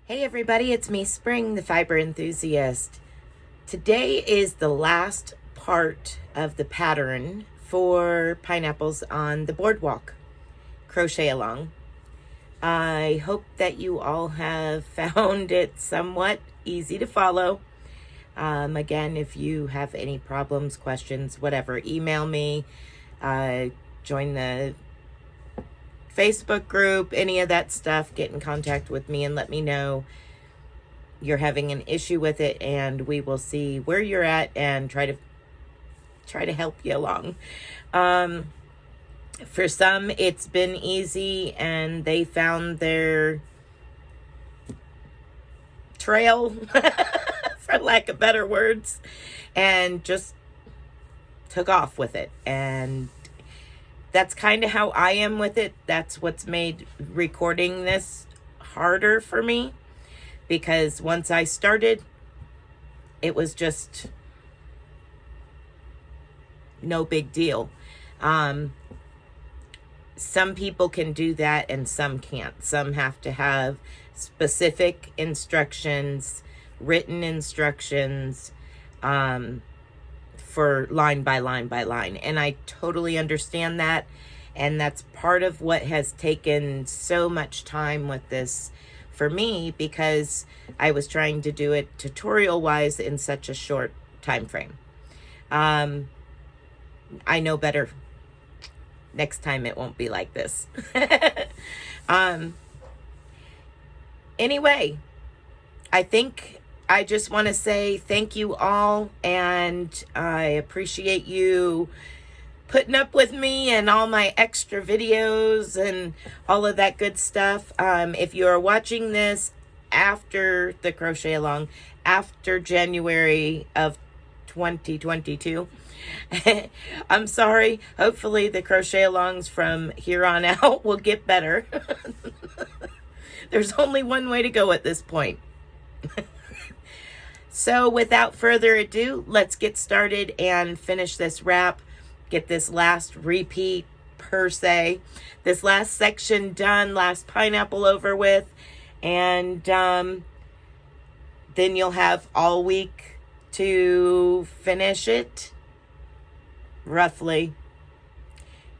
Hey everybody, it's me, Spring, the fiber enthusiast. Today is the last part of the pattern for pineapples on the boardwalk, crochet along. I hope that you all have found it somewhat easy to follow. Again, if you have any problems, questions, whatever, email me, join the Facebook group, any of that stuff, get in contact with me and let me know you're having an issue with it, and we will see where you're at and try to help you along. For some, it's been easy and they found their trail, for lack of better words, and just took off with it. And that's kind of how I am with it. That's what's made recording this harder for me, because once I started, it was just no big deal. Some people can do that and some can't. Some have to have specific instructions, written instructions, for line by line by line. And I totally understand that. And that's part of what has taken so much time with this for me, because I was trying to do it tutorial wise in such a short time frame. I know better. Next time it won't be like this. Anyway, I think I just want to say thank you all, and I appreciate you putting up with me and all my extra videos and all of that good stuff. If you are watching this after the crochet along, after January of 2022, I'm sorry. Hopefully the crochet alongs from here on out will get better. There's only one way to go at this point. So without further ado, let's get started and finish this wrap, get this last repeat per se, this last section done, last pineapple over with, and then you'll have all week to finish it, roughly.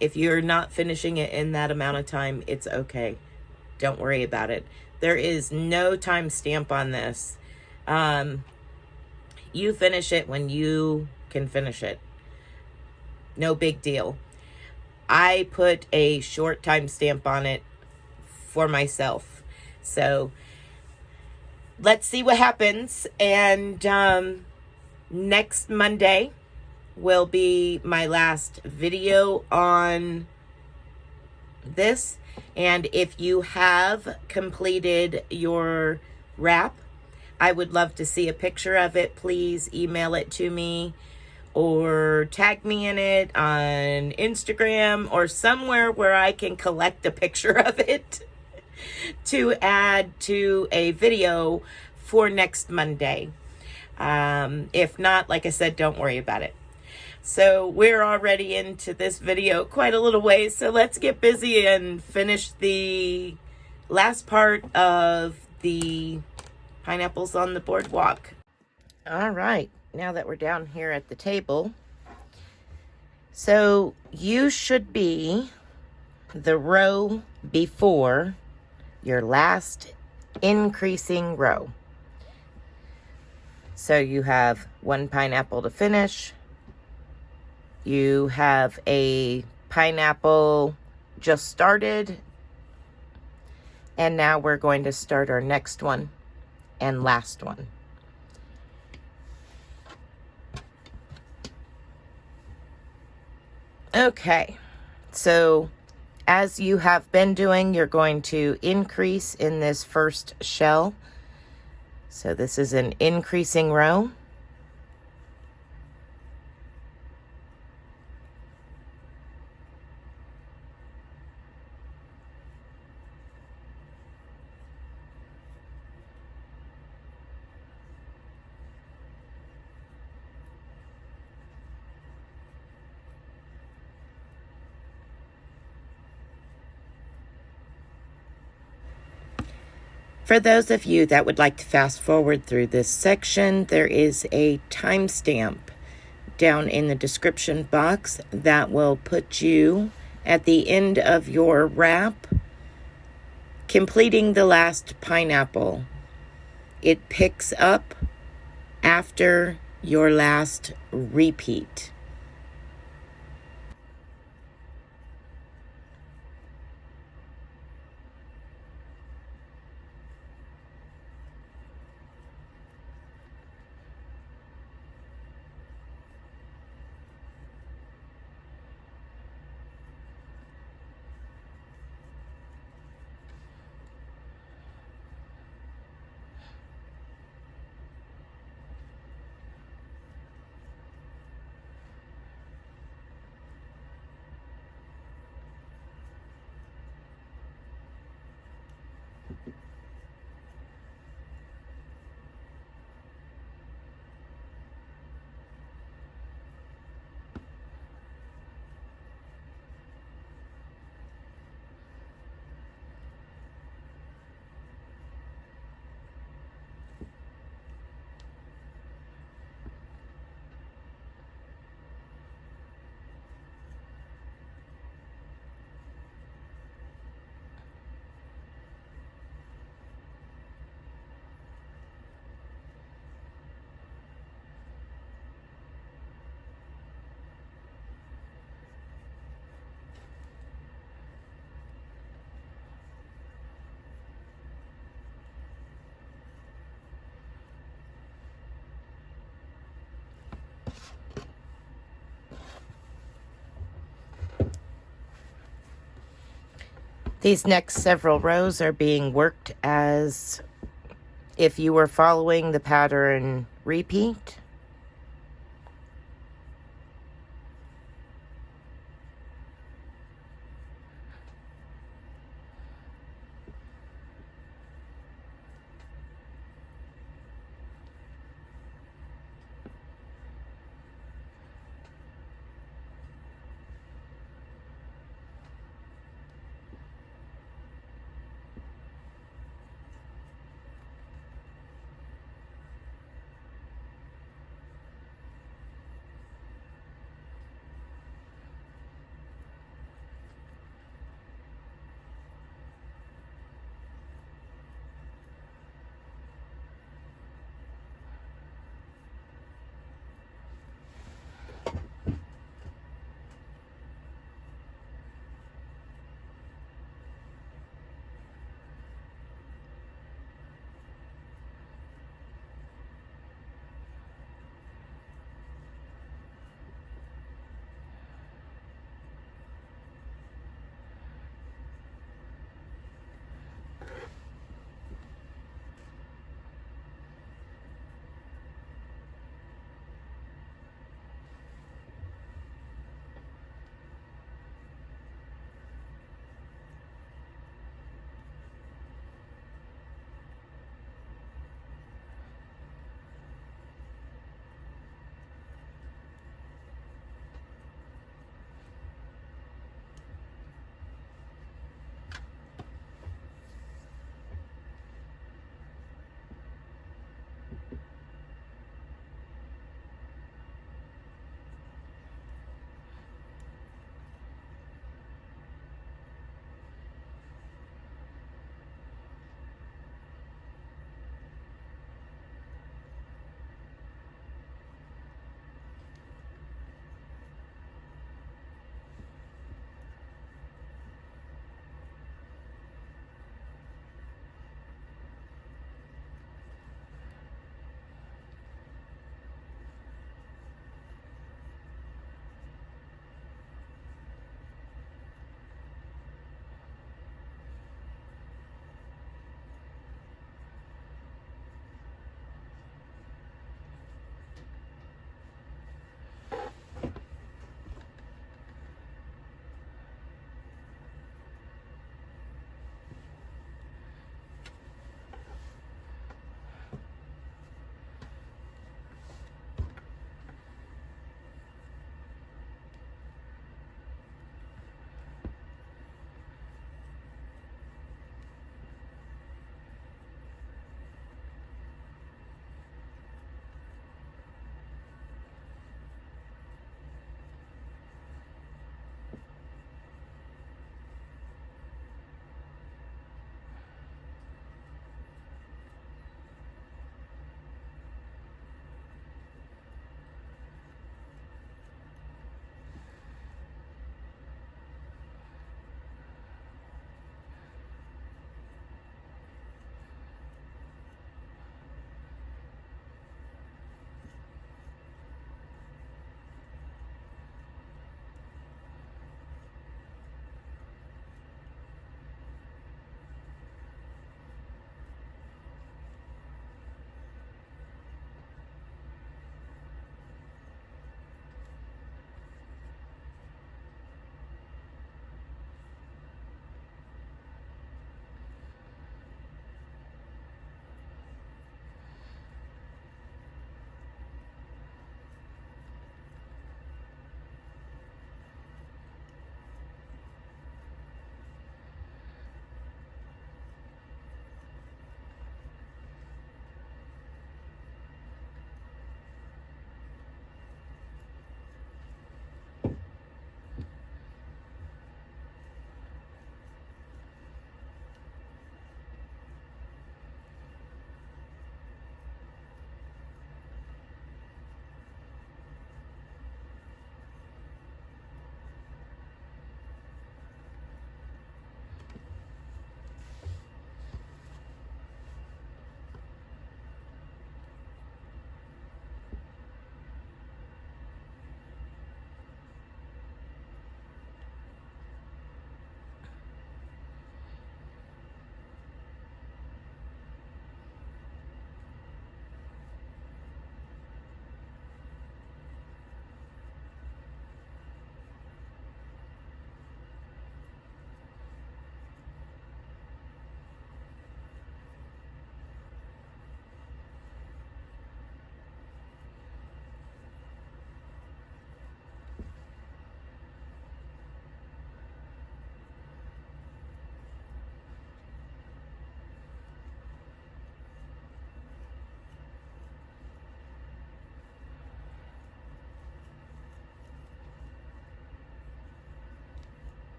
If you're not finishing it in that amount of time, it's okay. Don't worry about it. There is no time stamp on this. You finish it when you can finish it. No big deal. I put a short time stamp on it for myself. So let's see what happens. And next Monday will be my last video on this. And if you have completed your wrap, I would love to see a picture of it. Please email it to me or tag me in it on Instagram or somewhere where I can collect a picture of it to add to a video for next Monday. If not, like I said, don't worry about it. So we're already into this video quite a little ways, so let's get busy and finish the last part of the pineapples on the boardwalk. All right, now that we're down here at the table, so you should be the row before your last increasing row. So you have one pineapple to finish. You have a pineapple just started. And now we're going to start our next one and last one. Okay, so as you have been doing, you're going to increase in this first shell. So this is an increasing row. For those of you that would like to fast forward through this section, there is a timestamp down in the description box that will put you at the end of your wrap, completing the last pineapple. It picks up after your last repeat. These next several rows are being worked as if you were following the pattern repeat.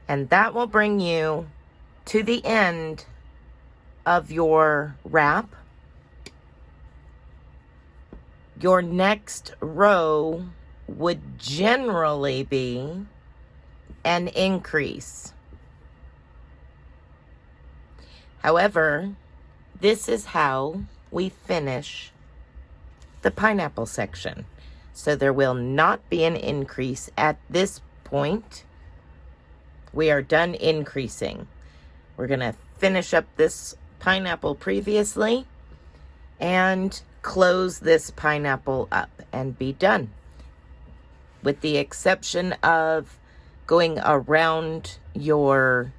And that will bring you to the end of your wrap. Your next row would generally be an increase. However, this is how we finish the pineapple section. So there will not be an increase at this point. We are done increasing. We're going to finish up this pineapple previously and close this pineapple up and be done. With the exception of going around your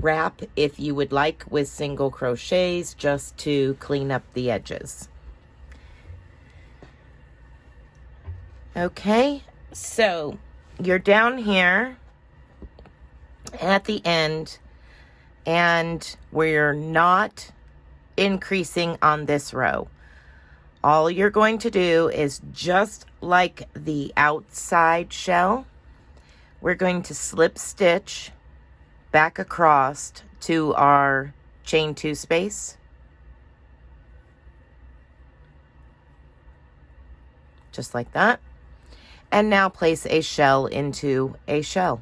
wrap if you would like with single crochets, just to clean up the edges. Okay, so you're down here at the end, and we're not increasing on this row. All you're going to do is, just like the outside shell, we're going to slip stitch back across to our chain 2 space. Just like that. And now place a shell into a shell.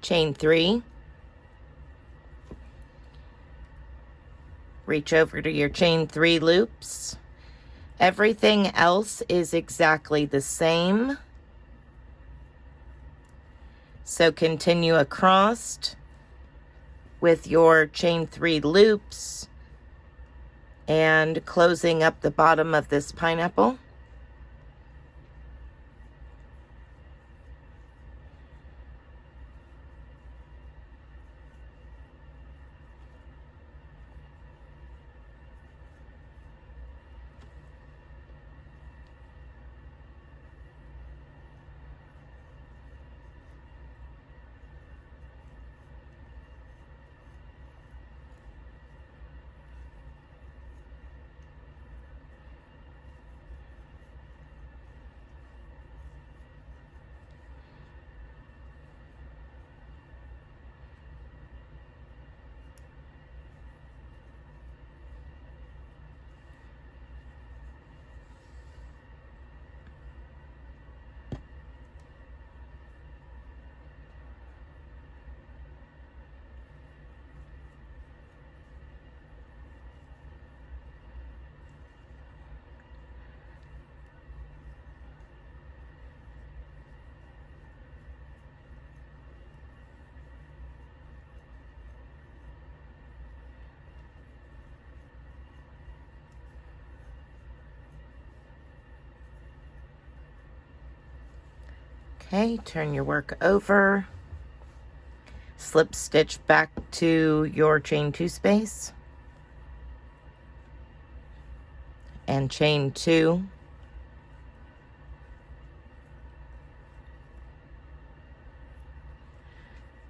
Chain 3, reach over to your chain 3 loops. Everything else is exactly the same. So continue across with your chain 3 loops and closing up the bottom of this pineapple. Okay, turn your work over, slip stitch back to your chain 2 space, and chain 2,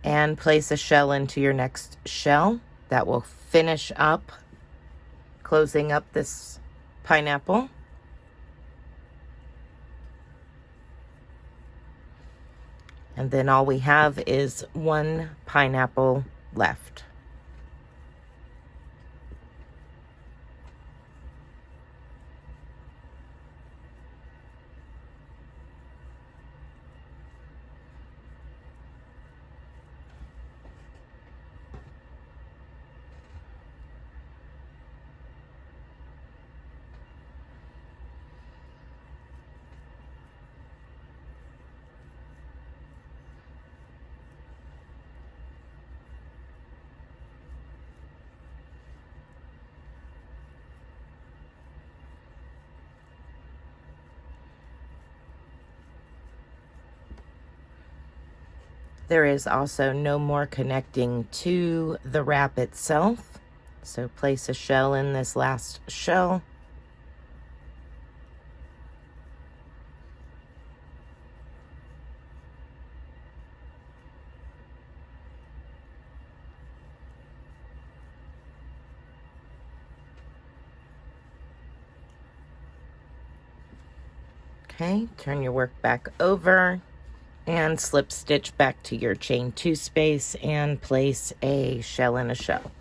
and place a shell into your next shell. That will finish up closing up this pineapple. And then all we have is one pineapple left. There is also no more connecting to the wrap itself. So place a shell in this last shell. Okay, turn your work back over and slip stitch back to your chain 2 space and place a shell in a shell.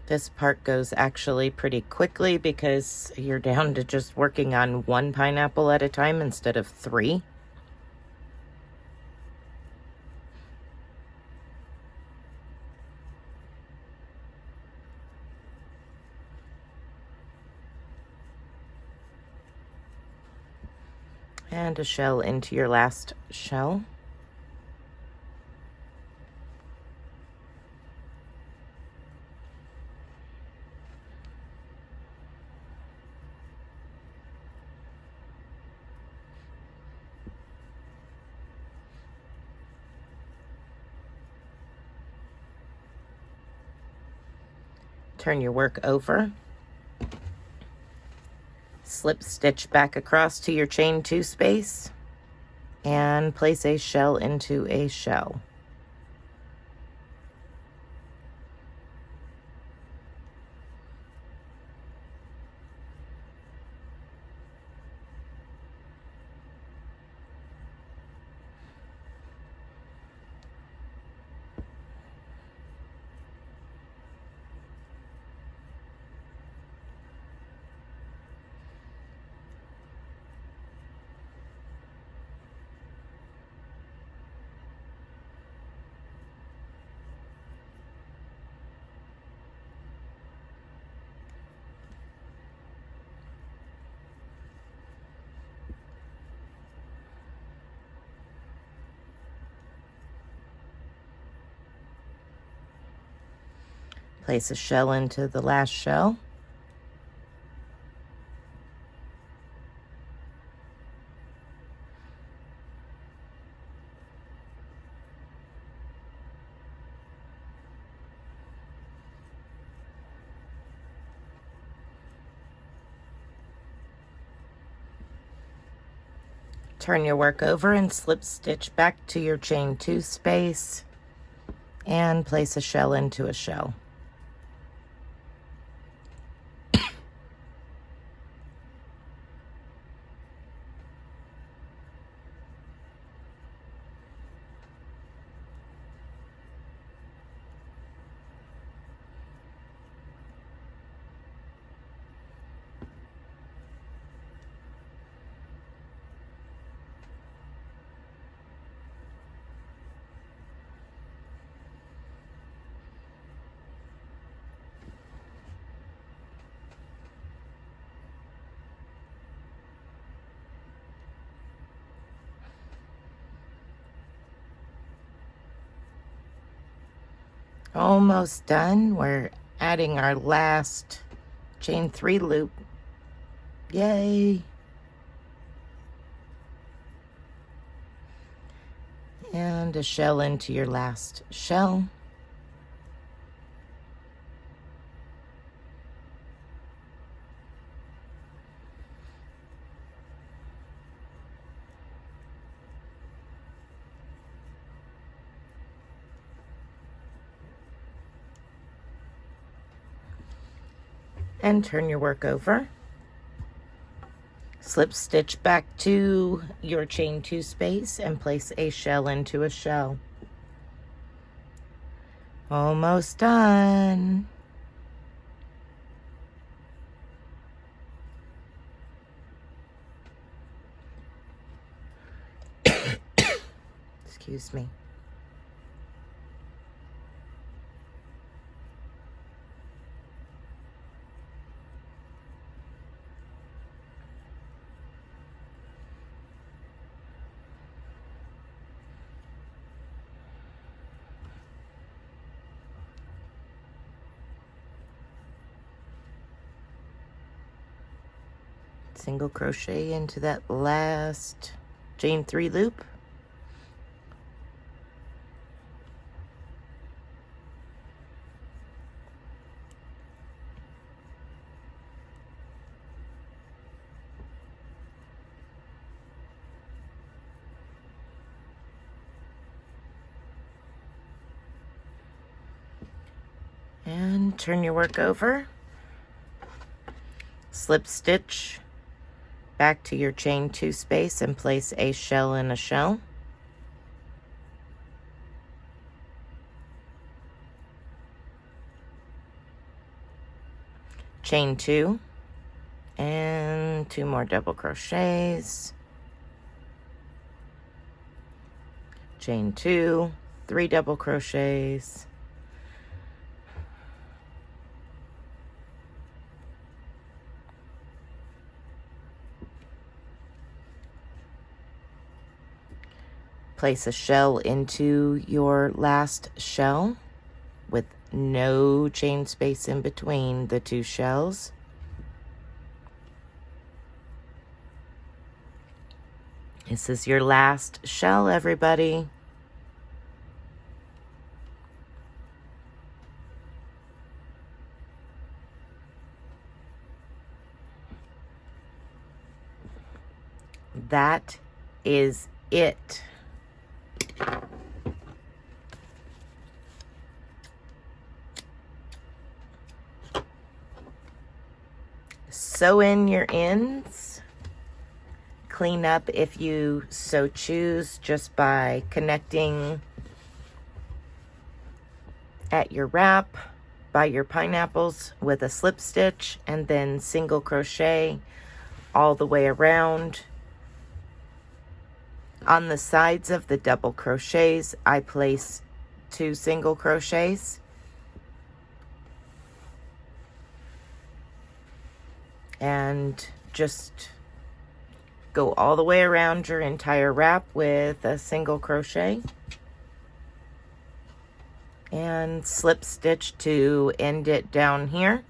This part goes actually pretty quickly because you're down to just working on 1 pineapple at a time instead of 3. And a shell into your last shell. Turn your work over. Slip stitch back across to your chain 2 space and place a shell into a shell. Place a shell into the last shell. Turn your work over and slip stitch back to your chain 2 space and place a shell into a shell. Almost done. We're adding our last chain 3 loop. Yay! And a shell into your last shell. And turn your work over. Slip stitch back to your chain 2 space and place a shell into a shell. Almost done. Excuse me. Single crochet into that last chain 3 loop. And turn your work over, slip stitch back to your chain 2 space and place a shell in a shell. Chain 2 and 2 more double crochets. Chain 2, 3 double crochets. Place a shell into your last shell with no chain space in between the 2 shells. This is your last shell, everybody. That is it. Sew in your ends. Clean up if you so choose, just by connecting at your wrap by your pineapples with a slip stitch, and then single crochet all the way around. On the sides of the double crochets, I place 2 single crochets. And just go all the way around your entire wrap with a single crochet. And slip stitch to end it down here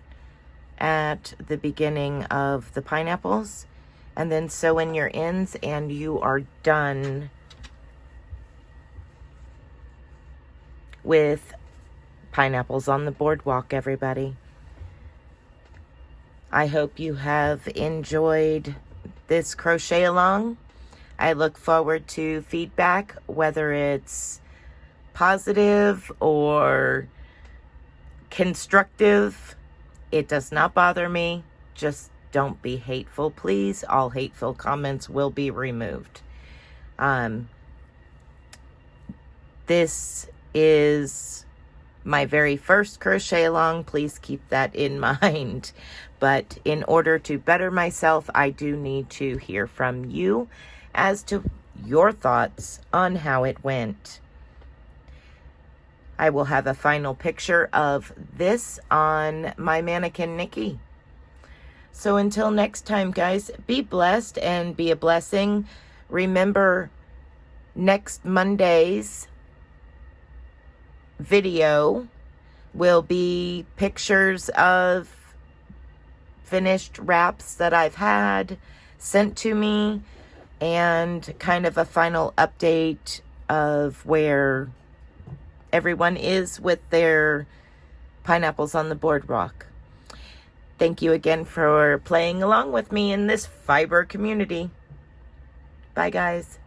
at the beginning of the pineapples. And then sew in your ends and you are done with pineapples on the boardwalk, everybody. I hope you have enjoyed this crochet along. I look forward to feedback, whether it's positive or constructive. It does not bother me. Just don't be hateful, please. All hateful comments will be removed. This is my very first crochet along. Please keep that in mind. But in order to better myself, I do need to hear from you as to your thoughts on how it went. I will have a final picture of this on my mannequin Nikki. So until next time, guys, be blessed and be a blessing. Remember, next Monday's video will be pictures of finished wraps that I've had sent to me, and kind of a final update of where everyone is with their pineapples on the boardwalk. Thank you again for playing along with me in this fiber community. Bye, guys.